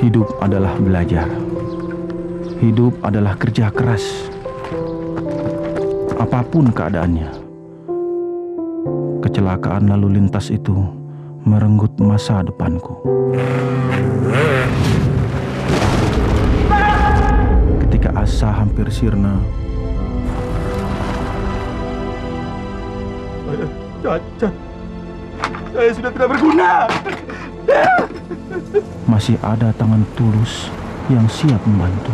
Hidup adalah belajar. Hidup adalah kerja keras. Apapun keadaannya. Kecelakaan lalu lintas itu merenggut masa depanku. Ketika asa hampir sirna, saya cacat. Saya sudah tidak berguna. Masih ada tangan tulus yang siap membantu.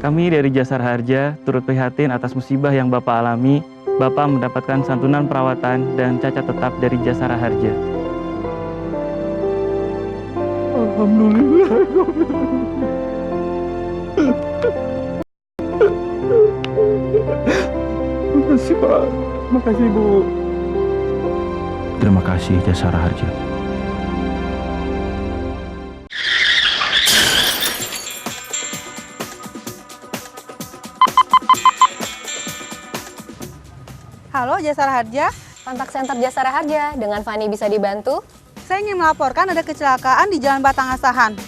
Kami dari Jasara Harja turut prihatin atas musibah yang Bapak alami. Bapak mendapatkan santunan perawatan dan cacat tetap dari Jasara Harja. Alhamdulillah. Makasih Pak. Makasih Bu. Terima kasih Jasara Harja. Halo Jasara Harja. Kontak Center Jasara Harja, dengan Fani bisa dibantu? Saya ingin melaporkan ada kecelakaan di Jalan Batang Asahan.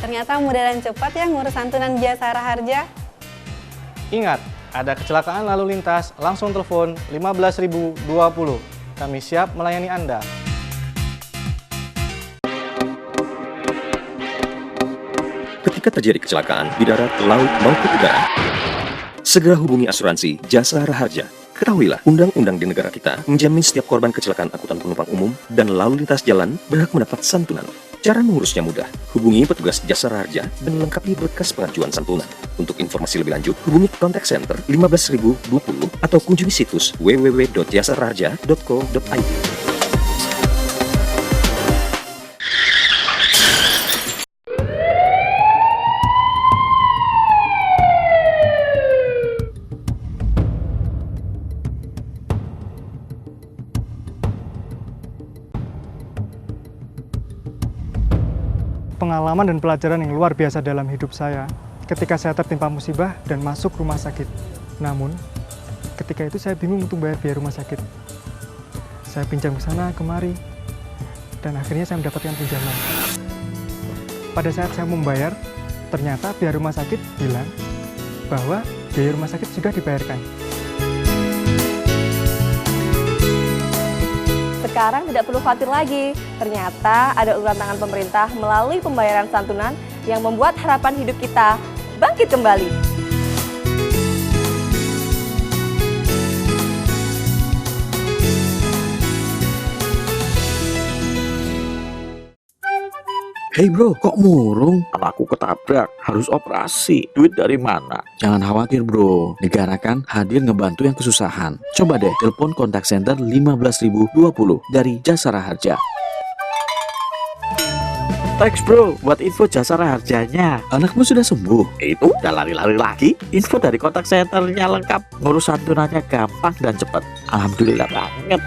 Ternyata mudah dan cepat ya ngurus santunan Jasara Harja. Ingat, ada kecelakaan lalu lintas, langsung telepon 15.020. Kami siap melayani Anda. Ketika terjadi kecelakaan di darat, laut, maupun udara, segera hubungi asuransi Jasara Harja. Ketahuilah, undang-undang di negara kita menjamin setiap korban kecelakaan angkutan penumpang umum dan lalu lintas jalan berhak mendapat santunan. Cara mengurusnya mudah. Hubungi petugas Jasara Harja dan lengkapi berkas pengajuan santunan. Untuk informasi lebih lanjut, hubungi kontak center 15.020 atau kunjungi situs www.jasaraharja.co.id. Pengalaman dan pelajaran yang luar biasa dalam hidup saya ketika saya tertimpa musibah dan masuk rumah sakit. Namun, ketika itu saya bingung untuk bayar biaya rumah sakit. Saya pinjam ke sana kemari, dan akhirnya saya mendapatkan pinjaman. Pada saat saya membayar, ternyata pihak rumah sakit bilang bahwa biaya rumah sakit sudah dibayarkan. Sekarang tidak perlu khawatir lagi. Ternyata ada uluran tangan pemerintah melalui pembayaran santunan yang membuat harapan hidup kita bangkit kembali. Hei bro, kok murung? Anakku ketabrak, harus operasi. Duit dari mana? Jangan khawatir bro, negara kan hadir ngebantu yang kesusahan. Coba deh telepon kontak center 15.020 dari Jasara Harja. Thanks bro, buat info Jasara Harjanya. Anakmu sudah sembuh? Itu udah lari-lari lagi. Info dari kontak centernya lengkap. Ngurus santunannya gampang dan cepat. Alhamdulillah banget.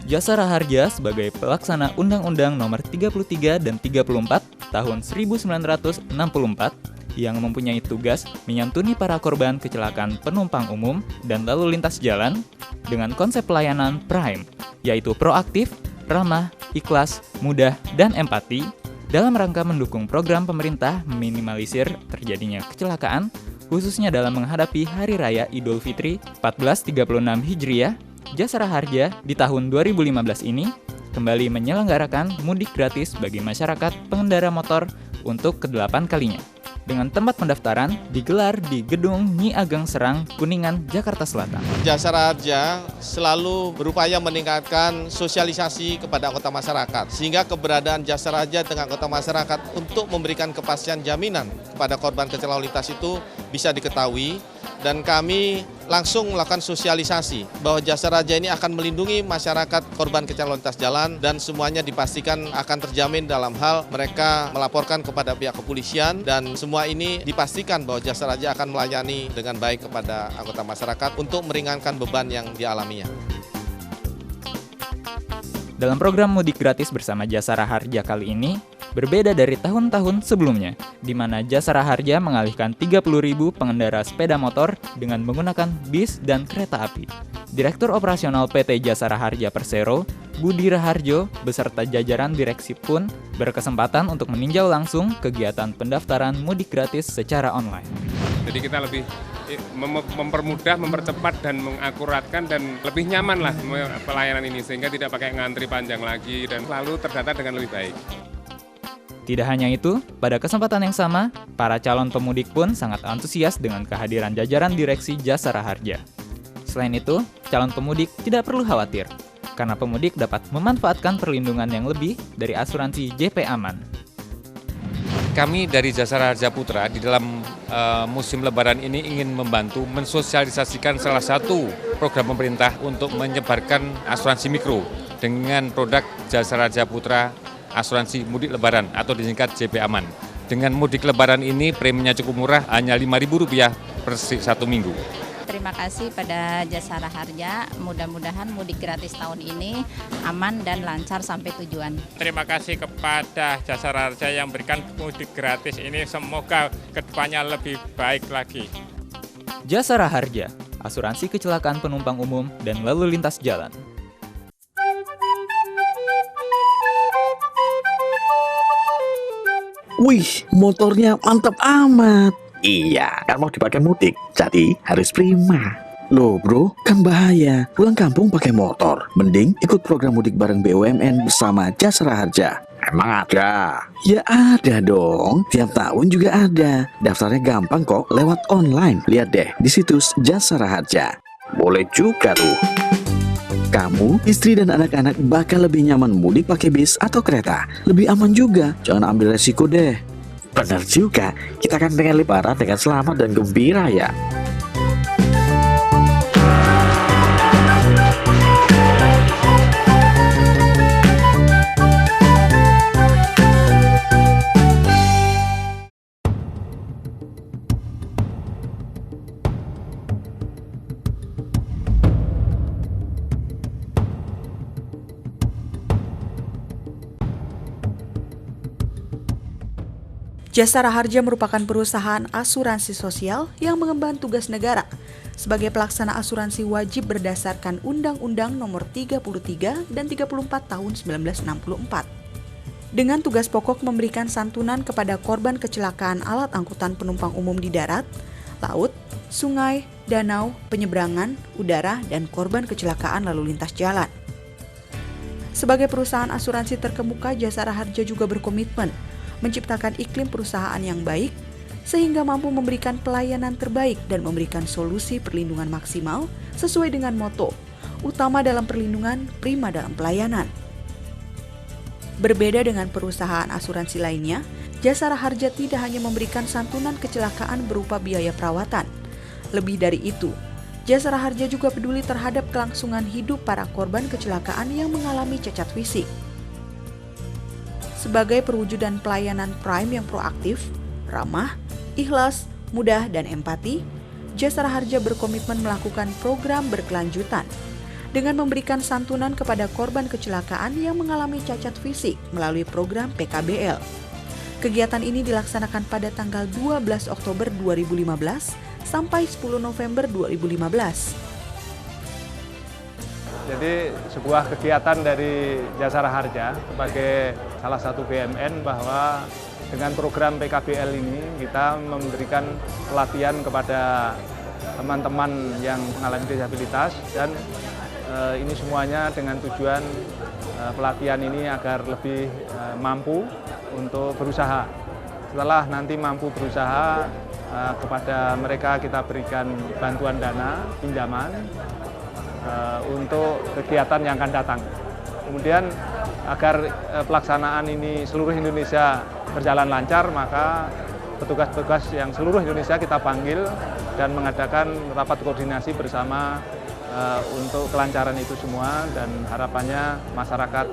Jasara Harja sebagai pelaksana Undang-Undang Nomor 33 dan 34 Tahun 1964 yang mempunyai tugas menyantuni para korban kecelakaan penumpang umum dan lalu lintas jalan dengan konsep pelayanan Prime, yaitu proaktif, ramah, ikhlas, mudah, dan empati dalam rangka mendukung program pemerintah meminimalisir terjadinya kecelakaan, khususnya dalam menghadapi Hari Raya Idul Fitri 1436 Hijriah. Jasara Harja di tahun 2015 ini kembali menyelenggarakan mudik gratis bagi masyarakat pengendara motor untuk ke-8 kalinya. Dengan tempat pendaftaran digelar di Gedung Nyi Ageng Serang, Kuningan, Jakarta Selatan. Jasara Harja selalu berupaya meningkatkan sosialisasi kepada anggota masyarakat, sehingga keberadaan Jasara Harja dengan anggota masyarakat untuk memberikan kepastian jaminan kepada korban kecelakaan lalu lintas itu bisa diketahui dan kami langsung melakukan sosialisasi bahwa Jasa Raja ini akan melindungi masyarakat korban kecelakaan lintas jalan dan semuanya dipastikan akan terjamin dalam hal mereka melaporkan kepada pihak kepolisian dan semua ini dipastikan bahwa Jasa Raja akan melayani dengan baik kepada anggota masyarakat untuk meringankan beban yang dialaminya. Dalam program mudik gratis bersama Jasara Harja kali ini, berbeda dari tahun-tahun sebelumnya, di mana Jasara Harja mengalihkan 30.000 pengendara sepeda motor dengan menggunakan bis dan kereta api. Direktur Operasional PT Jasara Harja Persero, Budi Raharjo, beserta jajaran direksi pun berkesempatan untuk meninjau langsung kegiatan pendaftaran mudik gratis secara online. Jadi kita lebih mempermudah, mempercepat dan mengakuratkan dan lebih nyaman lah pelayanan ini sehingga tidak pakai ngantri panjang lagi dan selalu terdata dengan lebih baik. Tidak hanya itu, pada kesempatan yang sama, para calon pemudik pun sangat antusias dengan kehadiran jajaran direksi Jasara Harja. Selain itu, calon pemudik tidak perlu khawatir, karena pemudik dapat memanfaatkan perlindungan yang lebih dari asuransi JP Aman. Kami dari Jasara Harja Putra di dalam musim lebaran ini ingin membantu mensosialisasikan salah satu program pemerintah untuk menyebarkan asuransi mikro dengan produk Jasara Harja Putra asuransi mudik lebaran atau disingkat JP Aman. Dengan mudik lebaran ini preminya cukup murah, hanya Rp5.000 per 1 minggu. Terima kasih pada Jasara Harja, mudah-mudahan mudik gratis tahun ini aman dan lancar sampai tujuan. Terima kasih kepada Jasara Harja yang berikan mudik gratis ini, semoga kedepannya lebih baik lagi. Jasara Harja, asuransi kecelakaan penumpang umum dan lalu lintas jalan. Wih, motornya mantap amat. Iya, kan mau dipakai mudik, jadi harus prima. Loh bro, kan bahaya. Pulang kampung pakai motor. Mending ikut program mudik bareng BUMN bersama Jasara Harja. Emang ada? Ya ada dong. Tiap tahun juga ada. Daftarnya gampang kok, lewat online. Lihat deh di situs Jasara Harja. Boleh juga tuh. Kamu, istri dan anak-anak bakal lebih nyaman mudik pakai bis atau kereta. Lebih aman juga. Jangan ambil resiko deh. Benar juga, kita kan pengen lebaran dengan selamat dan gembira ya. Jasara Harja merupakan perusahaan asuransi sosial yang mengemban tugas negara sebagai pelaksana asuransi wajib berdasarkan Undang-Undang Nomor 33 dan 34 Tahun 1964. Dengan tugas pokok memberikan santunan kepada korban kecelakaan alat angkutan penumpang umum di darat, laut, sungai, danau, penyeberangan, udara, dan korban kecelakaan lalu lintas jalan. Sebagai perusahaan asuransi terkemuka, Jasara Harja juga berkomitmen menciptakan iklim perusahaan yang baik sehingga mampu memberikan pelayanan terbaik dan memberikan solusi perlindungan maksimal sesuai dengan moto, utama dalam perlindungan, prima dalam pelayanan. Berbeda dengan perusahaan asuransi lainnya, Jasara Harja tidak hanya memberikan santunan kecelakaan berupa biaya perawatan. Lebih dari itu, Jasara Harja juga peduli terhadap kelangsungan hidup para korban kecelakaan yang mengalami cacat fisik. Sebagai perwujudan pelayanan Prime yang proaktif, ramah, ikhlas, mudah, dan empati, Jasara Harja berkomitmen melakukan program berkelanjutan dengan memberikan santunan kepada korban kecelakaan yang mengalami cacat fisik melalui program PKBL. Kegiatan ini dilaksanakan pada tanggal 12 Oktober 2015 sampai 10 November 2015. Jadi sebuah kegiatan dari Jasara Harja sebagai salah satu BUMN bahwa dengan program PKBL ini kita memberikan pelatihan kepada teman-teman yang mengalami disabilitas dan ini semuanya dengan tujuan pelatihan ini agar lebih mampu untuk berusaha. Setelah nanti mampu berusaha, kepada mereka kita berikan bantuan dana, pinjaman, untuk kegiatan yang akan datang. Kemudian agar pelaksanaan ini seluruh Indonesia berjalan lancar, maka petugas-petugas yang seluruh Indonesia kita panggil dan mengadakan rapat koordinasi bersama untuk kelancaran itu semua, dan harapannya masyarakat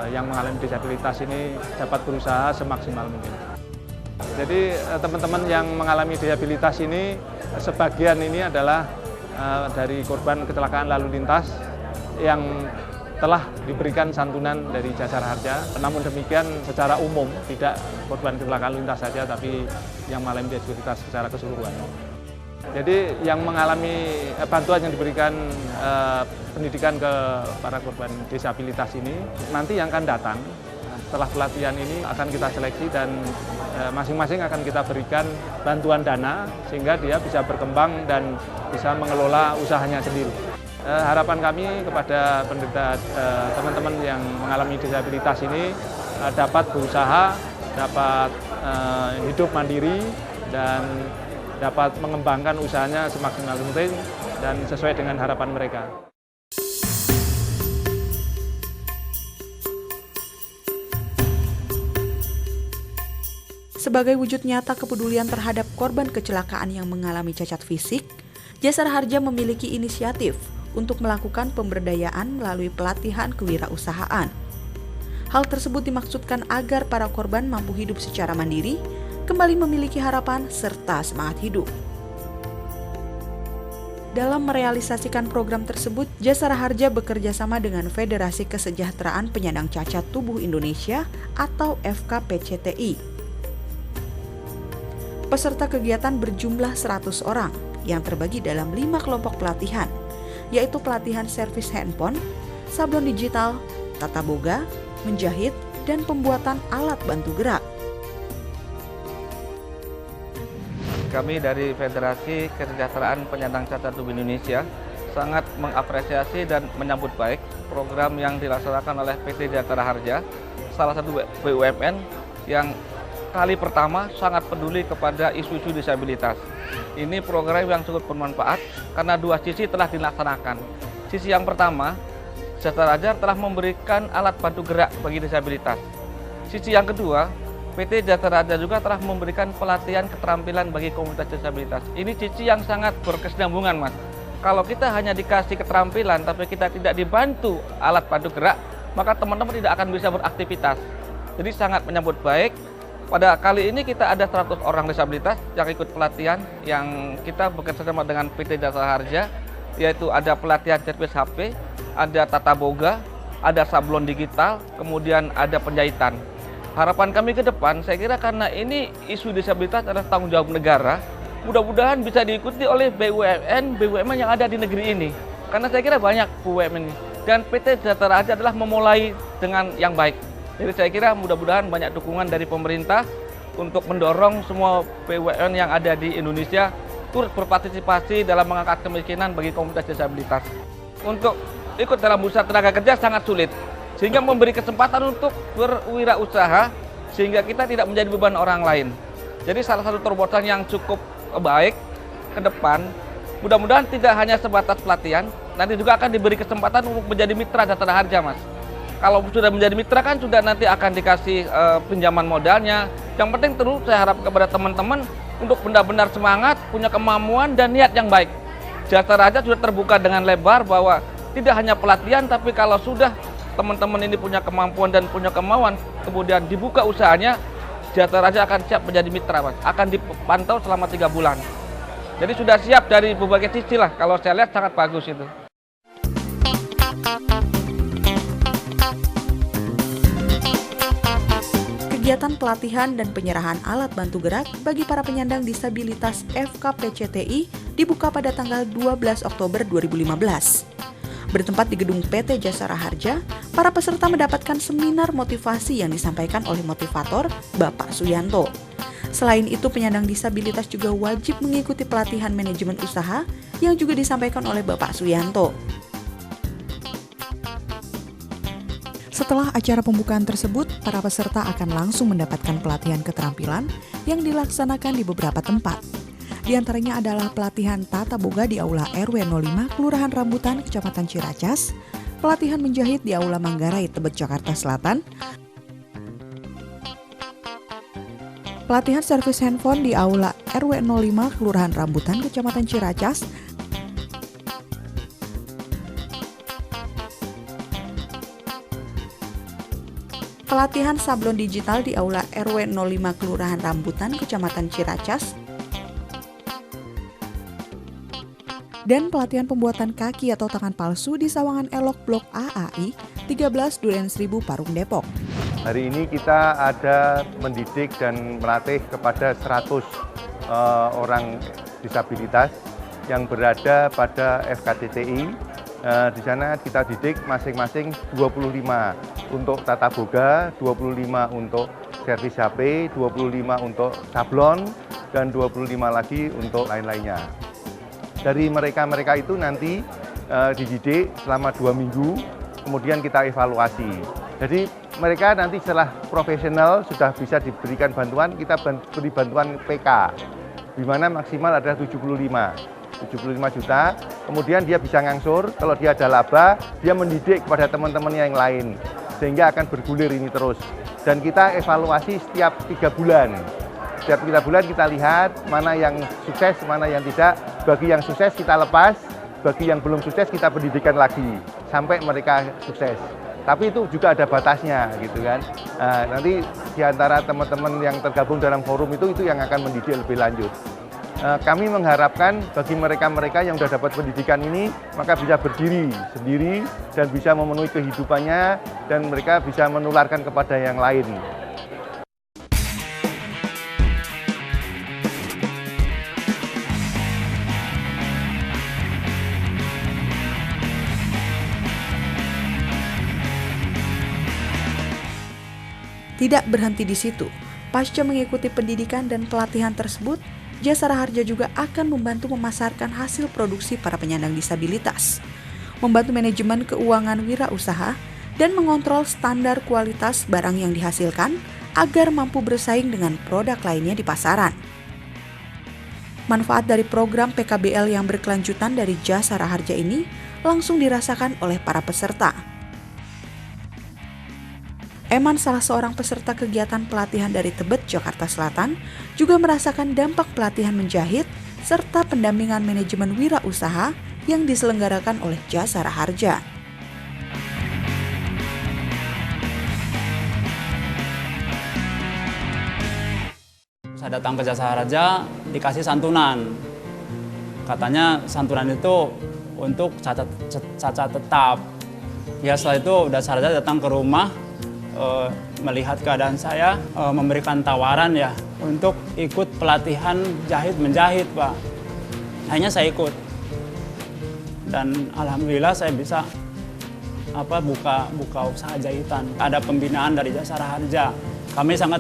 yang mengalami disabilitas ini dapat berusaha semaksimal mungkin. Jadi teman-teman yang mengalami disabilitas ini, sebagian ini adalah dari korban kecelakaan lalu lintas yang telah diberikan santunan dari Jasara Harja. Namun demikian secara umum, tidak korban kecelakaan lalu lintas saja, tapi yang mengalami disabilitas secara keseluruhan. Jadi yang mengalami bantuan yang diberikan pendidikan ke para korban disabilitas ini, nanti yang akan datang setelah pelatihan ini akan kita seleksi dan masing-masing akan kita berikan bantuan dana sehingga dia bisa berkembang dan bisa mengelola usahanya sendiri. Harapan kami kepada penderita teman-teman yang mengalami disabilitas ini dapat berusaha, dapat hidup mandiri, dan dapat mengembangkan usahanya semaksimal mungkin dan sesuai dengan harapan mereka. Sebagai wujud nyata kepedulian terhadap korban kecelakaan yang mengalami cacat fisik, Jasara Harja memiliki inisiatif untuk melakukan pemberdayaan melalui pelatihan kewirausahaan. Hal tersebut dimaksudkan agar para korban mampu hidup secara mandiri, kembali memiliki harapan serta semangat hidup. Dalam merealisasikan program tersebut, Jasara Harja bekerja sama dengan Federasi Kesejahteraan Penyandang Cacat Tubuh Indonesia atau FKPCTI. Peserta kegiatan berjumlah 100 orang yang terbagi dalam 5 kelompok pelatihan, yaitu pelatihan servis handphone, sablon digital, tata boga, menjahit, dan pembuatan alat bantu gerak. Kami dari Federasi Kesejahteraan Penyandang Cacat Tubuh Indonesia sangat mengapresiasi dan menyambut baik program yang dilaksanakan oleh PT Jasara Harja, salah satu BUMN yang kali pertama sangat peduli kepada isu-isu disabilitas. Ini program yang cukup bermanfaat karena dua sisi telah dilaksanakan. Sisi yang pertama, Jasara Harja telah memberikan alat bantu gerak bagi disabilitas. Sisi yang kedua, PT Jasara Harja juga telah memberikan pelatihan keterampilan bagi komunitas disabilitas. Ini sisi yang sangat berkesinambungan, Mas. Kalau kita hanya dikasih keterampilan tapi kita tidak dibantu alat bantu gerak, maka teman-teman tidak akan bisa beraktivitas. Jadi sangat menyambut baik. Pada kali ini kita ada 100 orang disabilitas yang ikut pelatihan yang kita bekerjasama dengan PT Jasara Harja, yaitu ada pelatihan servis HP, ada tata boga, ada sablon digital, kemudian ada penjahitan. Harapan kami ke depan, saya kira karena ini isu disabilitas adalah tanggung jawab negara, mudah-mudahan bisa diikuti oleh BUMN yang ada di negeri ini. Karena saya kira banyak BUMN ini. Dan PT Jasara Harja adalah memulai dengan yang baik. Jadi saya kira mudah-mudahan banyak dukungan dari pemerintah untuk mendorong semua BUMN yang ada di Indonesia turut berpartisipasi dalam mengangkat kemiskinan bagi komunitas disabilitas. Untuk ikut dalam bursa tenaga kerja sangat sulit, sehingga memberi kesempatan untuk berwirausaha sehingga kita tidak menjadi beban orang lain. Jadi salah satu terobosan yang cukup baik ke depan, mudah-mudahan tidak hanya sebatas pelatihan, nanti juga akan diberi kesempatan untuk menjadi mitra Jasara Harja, Mas. Kalau sudah menjadi mitra kan sudah nanti akan dikasih pinjaman modalnya. Yang penting terus saya harap kepada teman-teman untuk benar-benar semangat, punya kemampuan dan niat yang baik. Jasara Harja sudah terbuka dengan lebar bahwa tidak hanya pelatihan, tapi kalau sudah teman-teman ini punya kemampuan dan punya kemauan, kemudian dibuka usahanya, Jasara Harja akan siap menjadi mitra, Mas. Akan dipantau selama 3 bulan. Jadi sudah siap dari berbagai sisi lah. Kalau saya lihat sangat bagus itu. Kegiatan pelatihan dan penyerahan alat bantu gerak bagi para penyandang disabilitas FKPCTI dibuka pada tanggal 12 Oktober 2015. Bertempat di gedung PT Jasara Harja, para peserta mendapatkan seminar motivasi yang disampaikan oleh motivator Bapak Suyanto. Selain itu, penyandang disabilitas juga wajib mengikuti pelatihan manajemen usaha yang juga disampaikan oleh Bapak Suyanto. Setelah acara pembukaan tersebut, para peserta akan langsung mendapatkan pelatihan keterampilan yang dilaksanakan di beberapa tempat. Di antaranya adalah pelatihan tata boga di Aula RW 05 Kelurahan Rambutan, Kecamatan Ciracas, pelatihan menjahit di Aula Manggarai, Tebet, Jakarta Selatan, pelatihan servis handphone di Aula RW 05 Kelurahan Rambutan, Kecamatan Ciracas, pelatihan sablon digital di Aula RW 05 Kelurahan Rambutan, Kecamatan Ciracas, dan pelatihan pembuatan kaki atau tangan palsu di Sawangan Elok Blok AAI 13 Duren 1000 Parung Depok. Hari ini kita ada mendidik dan melatih kepada 100 orang disabilitas yang berada pada FKTTI. Di sana kita didik masing-masing 25 untuk tata boga, 25 untuk servis HP, 25 untuk sablon, dan 25 lagi untuk lain-lainnya. Dari mereka-mereka itu nanti dididik selama 2 minggu, kemudian kita evaluasi. Jadi mereka nanti setelah profesional sudah bisa diberikan bantuan, kita beri bantuan PK, di mana maksimal ada 75 juta, kemudian dia bisa ngangsur, kalau dia ada laba, dia mendidik kepada teman-temannya yang lain, sehingga akan bergulir ini terus. Dan kita evaluasi setiap 3 bulan. Setiap 3 bulan kita lihat mana yang sukses, mana yang tidak. Bagi yang sukses kita lepas, bagi yang belum sukses kita pendidikan lagi, sampai mereka sukses. Tapi itu juga ada batasnya gitu kan. Nanti di antara teman-teman yang tergabung dalam forum itu yang akan mendidik lebih lanjut. Kami mengharapkan bagi mereka-mereka yang sudah dapat pendidikan ini, maka bisa berdiri sendiri dan bisa memenuhi kehidupannya dan mereka bisa menularkan kepada yang lain. Tidak berhenti di situ, pasca mengikuti pendidikan dan pelatihan tersebut, Jasara Harja juga akan membantu memasarkan hasil produksi para penyandang disabilitas, membantu manajemen keuangan wirausaha, dan mengontrol standar kualitas barang yang dihasilkan agar mampu bersaing dengan produk lainnya di pasaran. Manfaat dari program PKBL yang berkelanjutan dari Jasara Harja ini langsung dirasakan oleh para peserta. Eman, salah seorang peserta kegiatan pelatihan dari Tebet, Jakarta Selatan, juga merasakan dampak pelatihan menjahit serta pendampingan manajemen wirausaha yang diselenggarakan oleh Jasara Harja. Saya datang ke Jasara Harja dikasih santunan. Katanya santunan itu untuk cacat tetap. Ya setelah itu Jasara Harja datang ke rumah, melihat keadaan saya, memberikan tawaran ya untuk ikut pelatihan jahit menjahit, Pak. Akhirnya saya ikut dan alhamdulillah saya bisa buka usaha jahitan. Ada pembinaan dari Jasara Harja. Kami sangat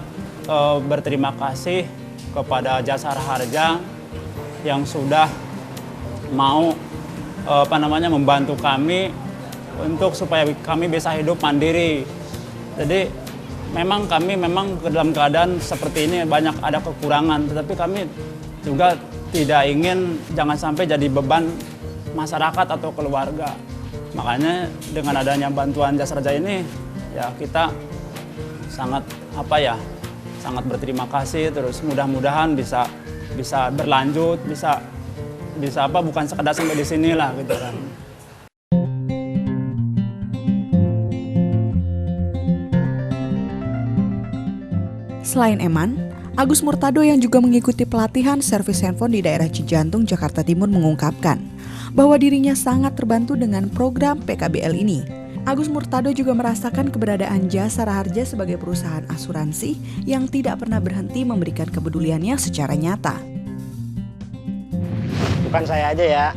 berterima kasih kepada Jasara Harja yang sudah mau membantu kami untuk supaya kami bisa hidup mandiri. Jadi kami memang dalam keadaan seperti ini banyak ada kekurangan, tetapi kami juga tidak ingin jangan sampai jadi beban masyarakat atau keluarga. Makanya dengan adanya bantuan Jasara Harja ini ya kita sangat berterima kasih, terus mudah-mudahan bisa berlanjut, bisa bukan sekedar sampai di sini lah gitu kan. Selain Eman, Agus Murtado yang juga mengikuti pelatihan servis handphone di daerah Cijantung, Jakarta Timur mengungkapkan bahwa dirinya sangat terbantu dengan program PKBL ini. Agus Murtado juga merasakan keberadaan Jasara Harja sebagai perusahaan asuransi yang tidak pernah berhenti memberikan kepeduliannya secara nyata. Bukan saya aja ya,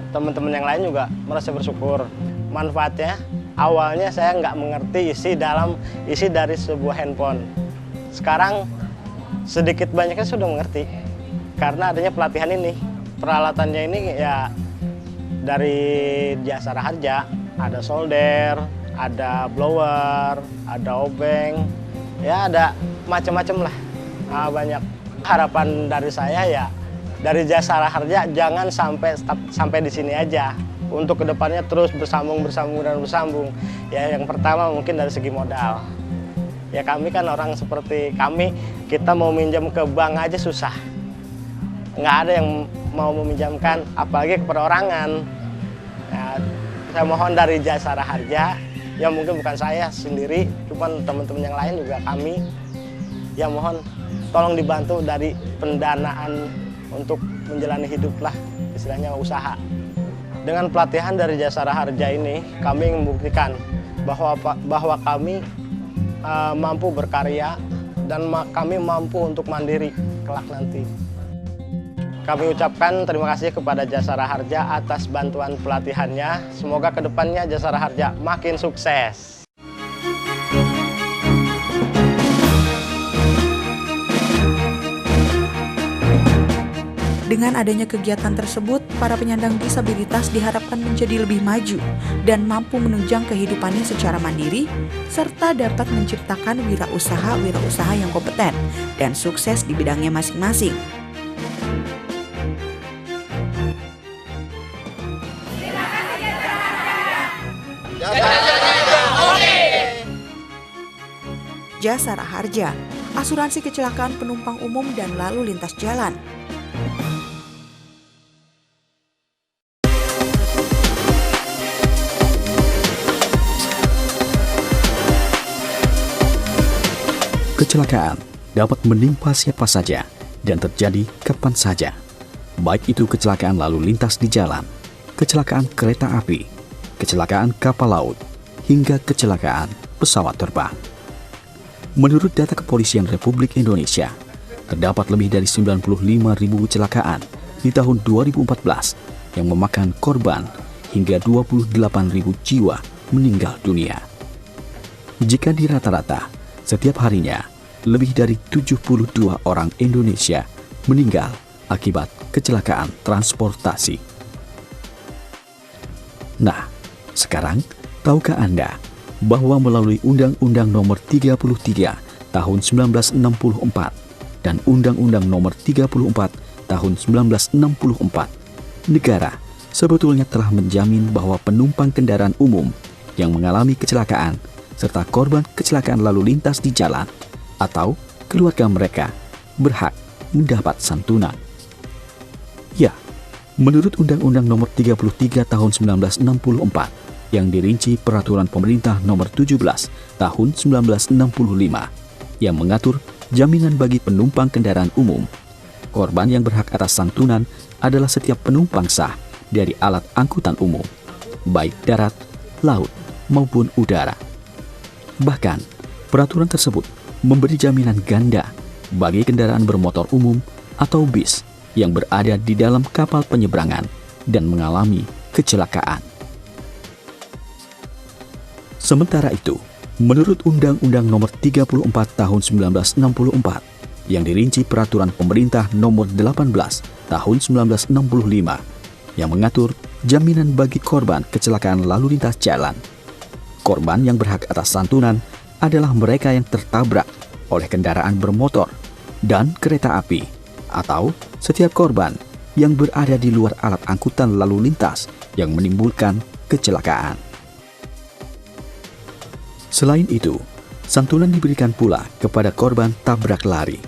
teman-teman yang lain juga merasa bersyukur. Manfaatnya, awalnya saya nggak mengerti isi dari sebuah handphone. Sekarang sedikit banyaknya sudah mengerti karena adanya pelatihan ini. Peralatannya ini ya dari Jasara Harja, ada solder, ada blower, ada obeng, ya ada macam-macam lah. Banyak harapan dari saya ya dari Jasara Harja jangan sampai di sini aja. Untuk kedepannya terus bersambung. Ya yang pertama mungkin dari segi modal. Ya kami kan orang seperti kami, kita mau minjam ke bank aja susah. Nggak ada yang mau meminjamkan, apalagi ke perorangan. Nah, saya mohon dari Jasara Harja, ya mungkin bukan saya sendiri, cuman teman-teman yang lain juga kami, ya mohon tolong dibantu dari pendanaan untuk menjalani hidup lah, istilahnya usaha. Dengan pelatihan dari Jasara Harja ini, kami ingin membuktikan bahwa kami mampu berkarya dan kami mampu untuk mandiri kelak nanti. Kami ucapkan terima kasih kepada Jasara Harja atas bantuan pelatihannya. Semoga kedepannya Jasara Harja makin sukses. Dengan adanya kegiatan tersebut, para penyandang disabilitas diharapkan menjadi lebih maju dan mampu menunjang kehidupannya secara mandiri, serta dapat menciptakan wirausaha yang kompeten dan sukses di bidangnya masing-masing. Jasara Harja, asuransi kecelakaan penumpang umum dan lalu lintas jalan. Kecelakaan dapat menimpa siapa saja dan terjadi kapan saja. Baik itu kecelakaan lalu lintas di jalan, kecelakaan kereta api, kecelakaan kapal laut, hingga kecelakaan pesawat terbang. Menurut data Kepolisian Republik Indonesia, terdapat lebih dari 95.000 kecelakaan di tahun 2014 yang memakan korban hingga 28.000 jiwa meninggal dunia. Jika dirata-rata, setiap harinya lebih dari 72 orang Indonesia meninggal akibat kecelakaan transportasi. Nah, sekarang tahukah Anda bahwa melalui Undang-Undang Nomor 33 Tahun 1964 dan Undang-Undang Nomor 34 Tahun 1964, negara sebetulnya telah menjamin bahwa penumpang kendaraan umum yang mengalami kecelakaan serta korban kecelakaan lalu lintas di jalan atau keluarga mereka berhak mendapat santunan. Ya, menurut Undang-Undang Nomor 33 Tahun 1964 yang dirinci Peraturan Pemerintah Nomor 17 Tahun 1965 yang mengatur jaminan bagi penumpang kendaraan umum, korban yang berhak atas santunan adalah setiap penumpang sah dari alat angkutan umum, baik darat, laut, maupun udara. Bahkan, peraturan tersebut memberi jaminan ganda bagi kendaraan bermotor umum atau bis yang berada di dalam kapal penyeberangan dan mengalami kecelakaan. Sementara itu, menurut Undang-Undang Nomor 34 Tahun 1964 yang dirinci Peraturan Pemerintah Nomor 18 Tahun 1965 yang mengatur jaminan bagi korban kecelakaan lalu lintas jalan, korban yang berhak atas santunan adalah mereka yang tertabrak oleh kendaraan bermotor dan kereta api atau setiap korban yang berada di luar alat angkutan lalu lintas yang menimbulkan kecelakaan. Selain itu, santunan diberikan pula kepada korban tabrak lari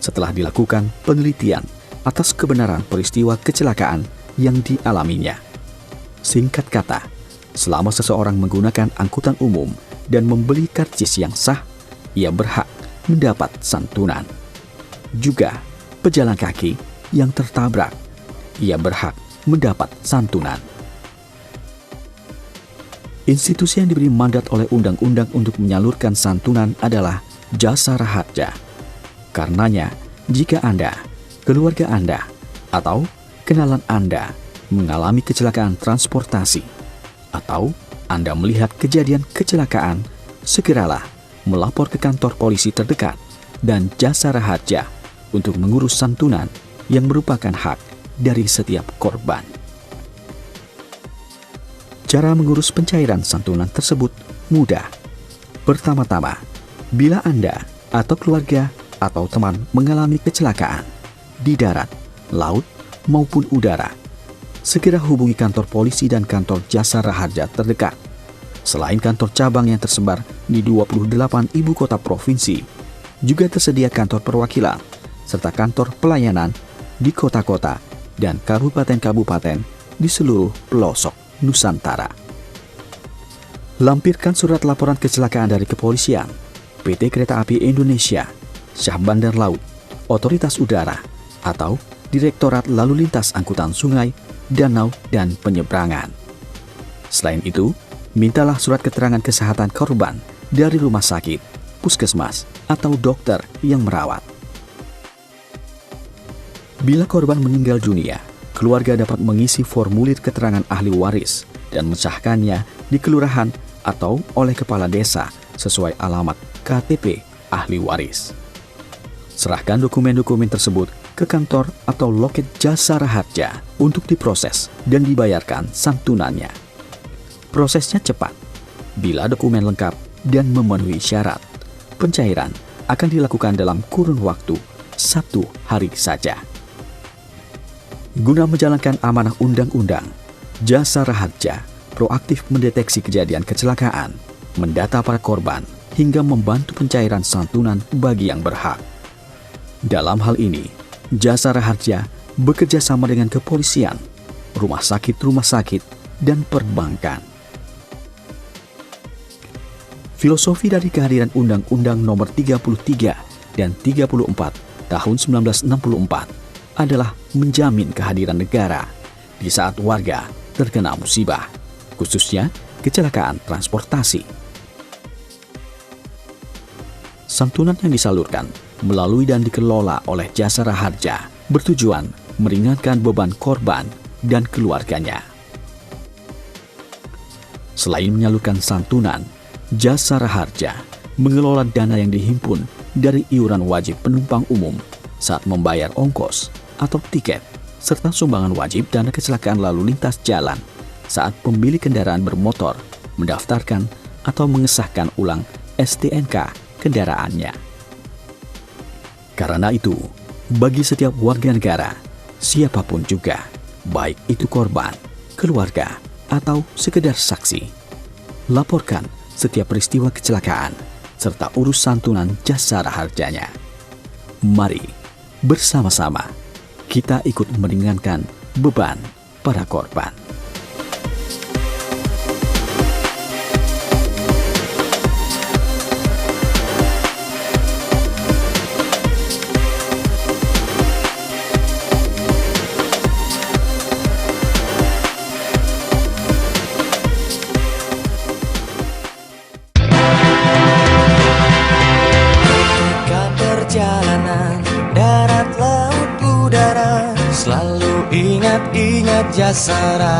setelah dilakukan penelitian atas kebenaran peristiwa kecelakaan yang dialaminya. Singkat kata, selama seseorang menggunakan angkutan umum dan membeli karcis yang sah, ia berhak mendapat santunan. Juga pejalan kaki yang tertabrak, ia berhak mendapat santunan. Institusi yang diberi mandat oleh undang-undang untuk menyalurkan santunan adalah Jasara Harja. Karenanya, jika Anda, keluarga Anda, atau kenalan Anda mengalami kecelakaan transportasi, atau Anda melihat kejadian kecelakaan, segeralah melapor ke kantor polisi terdekat dan Jasara Harja untuk mengurus santunan yang merupakan hak dari setiap korban. Cara mengurus pencairan santunan tersebut mudah. Pertama-tama, bila Anda atau keluarga atau teman mengalami kecelakaan di darat, laut, maupun udara, segera hubungi kantor polisi dan kantor Jasara Harja terdekat. Selain kantor cabang yang tersebar di 28 ibu kota provinsi, juga tersedia kantor perwakilan serta kantor pelayanan di kota-kota dan kabupaten-kabupaten di seluruh pelosok Nusantara. Lampirkan surat laporan kecelakaan dari kepolisian, PT Kereta Api Indonesia, Syah Bandar Laut, Otoritas Udara, atau Direktorat Lalu Lintas Angkutan Sungai, Danau, dan Penyeberangan. Selain itu, mintalah surat keterangan kesehatan korban dari rumah sakit, puskesmas, atau dokter yang merawat. Bila korban meninggal dunia, keluarga dapat mengisi formulir keterangan ahli waris dan mensahkannya di kelurahan atau oleh kepala desa sesuai alamat KTP ahli waris. Serahkan dokumen-dokumen tersebut ke kantor atau loket Jasara Harja untuk diproses dan dibayarkan santunannya. Prosesnya cepat. Bila dokumen lengkap dan memenuhi syarat, pencairan akan dilakukan dalam kurun waktu 1 hari saja. Guna menjalankan amanah undang-undang, Jasara Harja proaktif mendeteksi kejadian kecelakaan, mendata para korban, hingga membantu pencairan santunan bagi yang berhak. Dalam hal ini, Jasara Harja bekerja sama dengan kepolisian, rumah sakit, dan perbankan. Filosofi dari kehadiran Undang-Undang Nomor 33 dan 34 Tahun 1964 adalah menjamin kehadiran negara di saat warga terkena musibah, khususnya kecelakaan transportasi. Santunan yang disalurkan melalui dan dikelola oleh Jasara Harja bertujuan meringankan beban korban dan keluarganya. Selain menyalurkan santunan, Jasara Harja mengelola dana yang dihimpun dari iuran wajib penumpang umum saat membayar ongkos atau tiket, serta sumbangan wajib dana kecelakaan lalu lintas jalan saat pemilik kendaraan bermotor mendaftarkan atau mengesahkan ulang STNK kendaraannya. Karena itu, bagi setiap warga negara, siapapun juga, baik itu korban, keluarga, atau sekedar saksi, laporkan setiap peristiwa kecelakaan, serta urus santunan Jasara Harjanya. Mari, bersama-sama, kita ikut meringankan beban para korban. Ingat Jasara